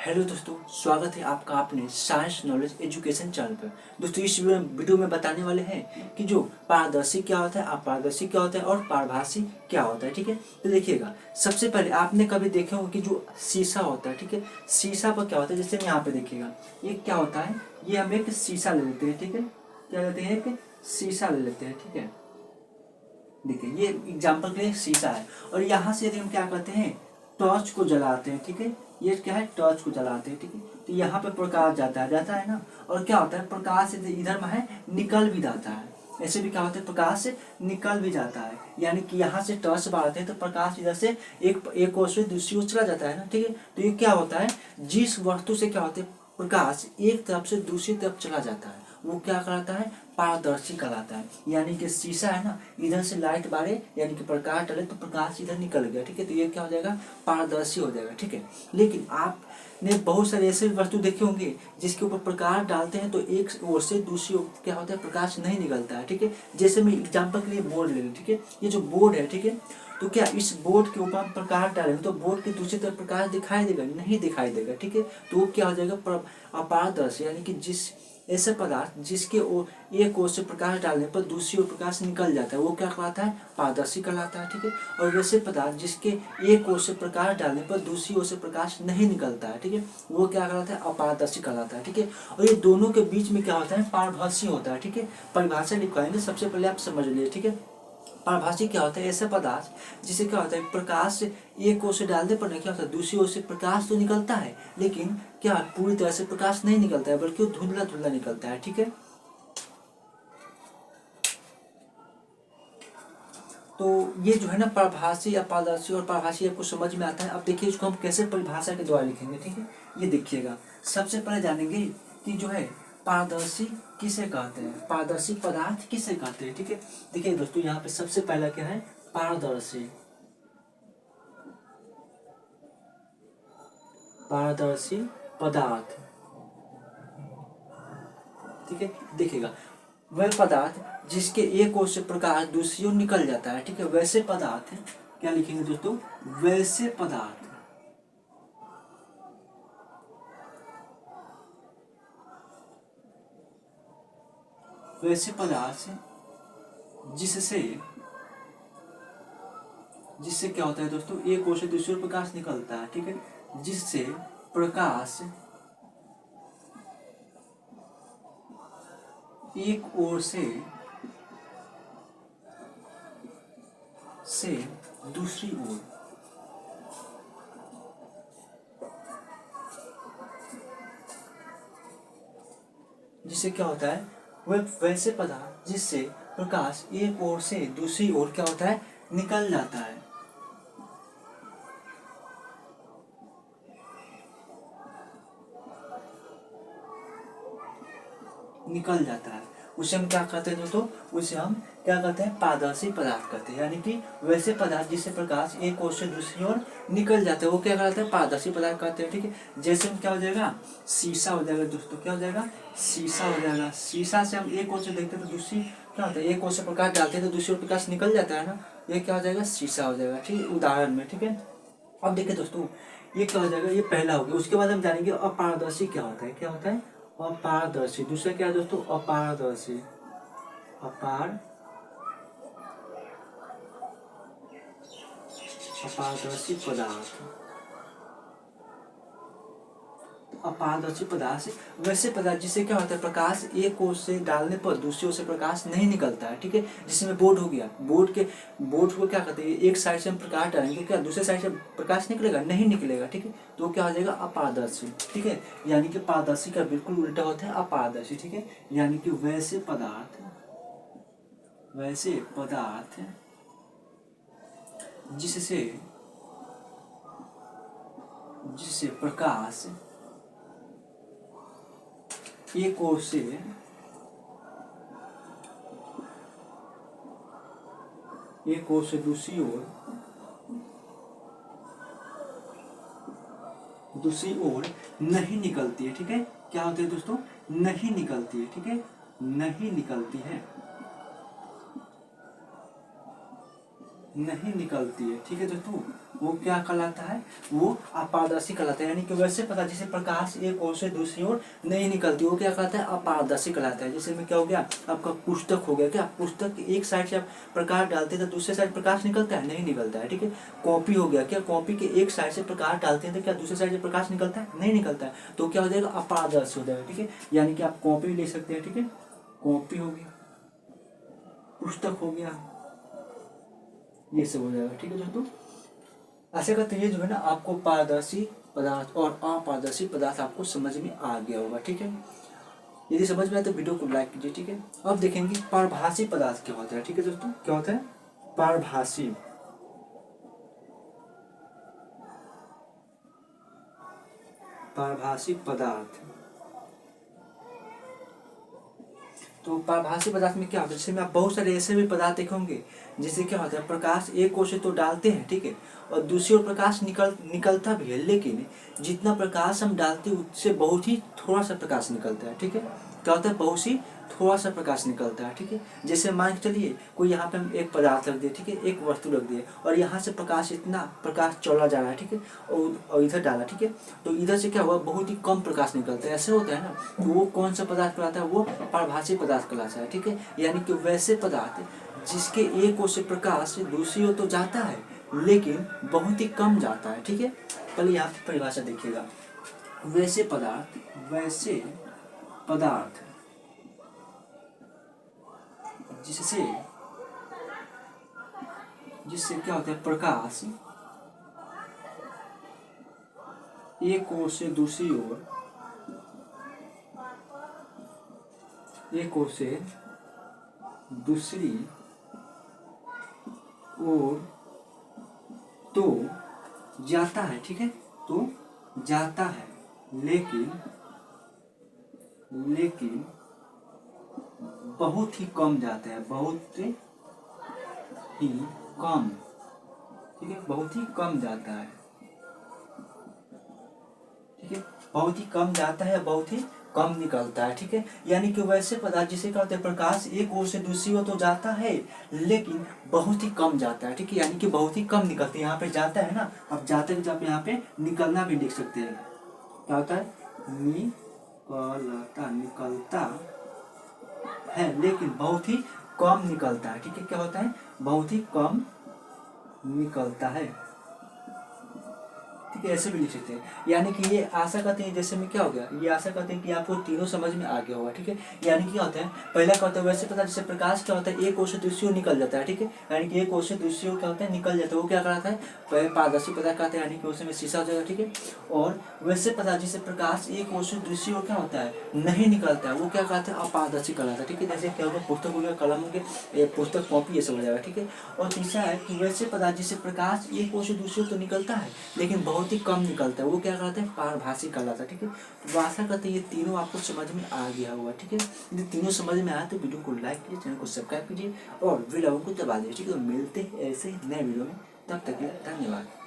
Hello दोस्तों, स्वागत है आपका अपने साइंस नॉलेज एजुकेशन चैनल पर। दोस्तों इस वीडियो में बताने वाले हैं कि जो पारदर्शी क्या होता है, अपारदर्शी क्या होता है और पारभासी क्या होता है। ठीक है, तो देखिएगा, सबसे पहले आपने कभी देखे होंगे कि जो शीशा होता है, ठीक है, शीशा पर क्या होता है, जैसे हम यहाँ पे देखिएगा, ये क्या होता है, ये हम एक शीशा ले लेते हैं। ठीक है, क्या लेते हैं, एक शीशा ले लेते हैं। ठीक है, देखिए ये एग्जाम्पल के लिए शीशा है, और यहाँ से यदि हम क्या करते हैं, टॉर्च को जलाते हैं। ठीक है, ये क्या है, टॉर्च को जलाते हैं। ठीक है, तो यहाँ पे प्रकाश जाता है ना, और क्या होता है, प्रकाश इधर में है निकल भी जाता है। ऐसे भी क्या होता है, प्रकाश निकल भी जाता है, यानी कि यहाँ से टॉर्च बारते हैं तो प्रकाश इधर से एक ओर से दूसरी ओर चला जाता है ना। ठीक है, तो ये क्या होता है, जिस वस्तु से क्या होता है, प्रकाश एक तरफ से दूसरी तरफ चला जाता है, वो क्या कहलाता है, पारदर्शी कहलाता है। यानी कि शीशा है ना, इधर से लाइट बारे यानी कि प्रकाश डले तो प्रकाश इधर निकल गया। ठीक है, तो ये क्या हो जाएगा, पारदर्शी हो जाएगा। ठीक है, लेकिन आपने बहुत सारे ऐसे वस्तु देखे होंगे जिसके ऊपर प्रकाश डालते हैं तो एक ओर से दूसरी ओर क्या होता है, प्रकाश नहीं निकलता है। ठीक है, जैसे मैं एग्जाम्पल के लिए बोर्ड ले लूँ। ठीक है, ये जो बोर्ड है, ठीक है, तो क्या इस बोर्ड के ऊपर हम प्रकाश डालेंगे तो बोर्ड की दूसरी तरफ प्रकाश दिखाई देगा, नहीं दिखाई देगा। ठीक है, तो वो क्या हो जाएगा, अपारदर्शी, यानी कि जिस ऐसा पदार्थ जिसके एक ओर से प्रकाश डालने पर दूसरी ओर प्रकाश निकल जाता है, वो क्या कहलाता है, पारदर्शी कहलाता है। ठीक है, और वैसे पदार्थ जिसके एक ओर से प्रकाश डालने पर दूसरी ओर से प्रकाश नहीं निकलता है, ठीक है, वो क्या कहलाता है, अपारदर्शी कहलाता है। ठीक है, और ये दोनों के बीच में क्या होता है, पारभासी होता है। ठीक है, परिभाषा लिखवाएंगे, सबसे पहले आप समझ लीजिए। ठीक है, पारभासी क्या होता है, ऐसा पदार्थ जिसे क्या होता है, प्रकाश से एक ओर से डालने पर क्या होता है, दूसरी ओर से प्रकाश तो निकलता है, लेकिन क्या पूरी तरह से प्रकाश नहीं निकलता है, बल्कि वो धुंधला धुंधला निकलता है। ठीक है, तो ये जो है ना, पारभासी, अपारदर्शी और पारभासी आपको समझ में आता है। अब देखिए इसको हम कैसे परिभाषा के द्वारा लिखेंगे। ठीक है, ये देखिएगा, सबसे पहले जानेंगे कि जो है पारदर्शी किसे कहते हैं, पारदर्शी पदार्थ किसे कहते हैं। ठीक है, देखिए दोस्तों, यहाँ पे सबसे पहला क्या है, पारदर्शी, पारदर्शी पदार्थ। ठीक है, देखिएगा, वह पदार्थ जिसके एक ओर से प्रकाश दूसरी ओर निकल जाता है। ठीक है, वैसे पदार्थ क्या लिखेंगे दोस्तों, वैसे पदार्थ, वैसे पदार्थ जिससे जिससे क्या होता है दोस्तों, एक ओर से दूसरी ओर प्रकाश निकलता है। ठीक है, जिससे प्रकाश एक ओर से दूसरी ओर, जिससे क्या होता है, वह वैसे पदार्थ जिससे प्रकाश एक ओर से दूसरी ओर क्या होता है, निकल जाता है, निकल जाता है, उसे हम क्या कहते हैं दोस्तों, उसे हम क्या कहते हैं, पारदर्शी पदार्थ कहते हैं। यानी कि वैसे पदार्थ जिससे प्रकाश एक ओर से दूसरी ओर निकल जाता है, वो क्या कहलाता है, पारदर्शी पदार्थ कहते हैं। ठीक है, जैसे हम क्या हो जाएगा, शीशा हो जाएगा दोस्तों, क्या हो जाएगा, शीशा हो जाएगा। शीशा से हम एक ओर से देखते हैं तो दूसरी क्या होता है, एक ओर से प्रकाश डालते हैं तो दूसरी ओर प्रकाश निकल जाता है ना, ये क्या हो जाएगा, शीशा हो जाएगा। ठीक है, उदाहरण में। ठीक है, अब देखिए दोस्तों, ये क्या हो जाएगा, ये पहला हो गया। उसके बाद हम जानेंगे अपारदर्शी क्या होता है, क्या होता है, अपारदर्शी। दूसरा क्या है दोस्तों, अपारदर्शी, अपारदर्शी पदार्थ, अपारदर्शी पदार्थ वैसे पदार्थ जिससे क्या होता है, प्रकाश एक ओर से डालने पर दूसरी ओर से प्रकाश नहीं निकलता है। ठीक है, जिसमें बोर्ड हो गया, बोर्ड को क्या कहते हैं, एक साइड से हम प्रकाश डालेंगे तो क्या दूसरे साइड से प्रकाश निकलेगा, नहीं निकलेगा। ठीक है, तो क्या हो जाएगा, अपारदर्शी। ठीक है, यानी कि पारदर्शी का बिल्कुल उल्टा होता है अपारदर्शी। ठीक है, यानी कि वैसे पदार्थ जिससे जिससे प्रकाश एक ओर से दूसरी ओर नहीं निकलती है। ठीक है, क्या होता है दोस्तों, नहीं निकलती है। ठीक है, नहीं निकलती है, नहीं निकलती है। ठीक है दोस्तों, वो क्या कहलाता है, वो अपारदर्शी कहलाता है। यानी कि वैसे पदार्थ जिसे प्रकाश एक ओर से दूसरी ओर नहीं निकलती, वो क्या कहलाता है, अपारदर्शी कहलाता है। जैसे में क्या हो गया, आपका पुस्तक हो गया, क्या पुस्तक एक साइड से आप प्रकाश डालते हैं तो दूसरे साइड प्रकाश निकलता है, नहीं निकलता है, ठीक है। कॉपी हो गया, क्या कॉपी के एक साइड से प्रकाश डालते हैं तो क्या दूसरे साइड से प्रकाश निकलता है, नहीं निकलता है, तो क्या हो जाएगा, अपारदर्शी हो जाएगा, ठीक है। यानी कि आप कॉपी ले सकते हैं, ठीक है, कॉपी हो गया, पुस्तक हो गया, ये सब हो जाएगा, ठीक है दोस्तों। ऐसे करते ये जो है ना आपको पारदर्शी पदार्थ और अपारदर्शी पदार्थ आपको समझ में आ गया होगा, ठीक है। यदि समझ में आए तो वीडियो को लाइक कीजिए, ठीक है। अब देखेंगे पारभासी पदार्थ क्या होता है, ठीक है दोस्तों। क्या होता है, पारभासी, पारभासी पदार्थ। तो पारभासी पदार्थ में क्या होता है, जैसे में आप बहुत सारे ऐसे भी पदार्थ देखे होंगे जिससे क्या होता है, प्रकाश एक ओर से तो डालते हैं, ठीक है, और दूसरी ओर प्रकाश निकलता भी है, लेकिन जितना प्रकाश हम डालते हैं उससे बहुत ही थोड़ा सा प्रकाश निकलता है, ठीक है। क्या होता है, बहुत ही थोड़ा सा प्रकाश निकलता है, ठीक है। जैसे मान के चलिए कोई यहाँ पे हम एक पदार्थ रख दिए, ठीक है, एक वस्तु रख दिए और यहाँ से प्रकाश इतना प्रकाश चला जा रहा है, ठीक है, और इधर डाला, ठीक है, तो इधर से क्या हुआ, बहुत ही कम प्रकाश निकलता है, ऐसे होता है ना। तो वो कौन सा पदार्थ कहलाता है, वो पारभासी पदार्थ कहलाता है, ठीक है। यानी कि वैसे पदार्थ जिसके एक ओर से प्रकाश दूसरी ओर तो जाता है लेकिन बहुत ही कम जाता है, ठीक है। पहले यहाँ पे परिभाषा देखिएगा, वैसे पदार्थ, वैसे पदार्थ जिससे जिससे क्या होता है, प्रकाश एक ओर से दूसरी ओर, एक ओर से दूसरी ओर तो जाता है, ठीक है, तो जाता है, लेकिन बहुत ही कम जाता है, बहुत ही कम, ठीक है, बहुत ही कम जाता है, ठीक है, बहुत ही कम जाता है, बहुत ही कम निकलता है, ठीक है। यानी कि वैसे पदार्थ जिसे कहते हैं प्रकाश एक ओर से दूसरी ओर तो जाता है लेकिन बहुत ही कम जाता है, ठीक है, यानी कि बहुत ही कम निकलते हैं। यहाँ पे जाता है ना, अब जाते हुए आप यहाँ पे निकलना भी लिख सकते हैं, क्या होता है, निकलता है लेकिन बहुत ही कम निकलता है, ठीक है। क्या होता है, बहुत ही कम निकलता है, ठीक है, ऐसे भी लिख सकते हैं। यानी कि ये आशा करते हैं, जैसे में क्या हो गया, ये आशा करते हैं कि आपको तीनों समझ में आ गया होगा, ठीक है। यानी क्या होता है, पहला क्या होता है, वैसे पता जैसे प्रकाश क्या होता है, एक ओर से दूसरी ओर निकल जाता है, ठीक है, यानी कि एक ओर से दूसरी ओर क्या होता है, निकल जाता है, वो क्या कहलाता है, पहले पारदर्शी पदार्थ कहते हैं, यानी कि उसमें शीशा हो जाएगा, ठीक है। और वैसे पदार्थ जिससे प्रकाश एक ओर से दूसरी ओर क्या होता है, नहीं निकलता है, वो क्या कहता है, अपारदर्शी कहलाता है, ठीक है। जैसे क्या होगा, पुस्तक हो गया, कलम हो गया, पुस्तक कॉपी ये सब हो जाएगा, ठीक है। और तीसरा है कि वैसे पदार्थ जिससे प्रकाश एक ओर से दूसरी ओर तो निकलता है लेकिन बहुत ही कम निकलता है, वो क्या कहलाता है, पारभासी कहलाता है, ठीक है। तो आशा करते हैं ये तीनों आपको समझ में आ गया होगा, ठीक है। यदि तीनों समझ में आया तो वीडियो को लाइक कीजिए, चैनल को सब्सक्राइब कीजिए और बेल आइकन को दबा दीजिए, ठीक है। तो मिलते हैं ऐसे ही नए वीडियो में, तब तक के लिए धन्यवाद।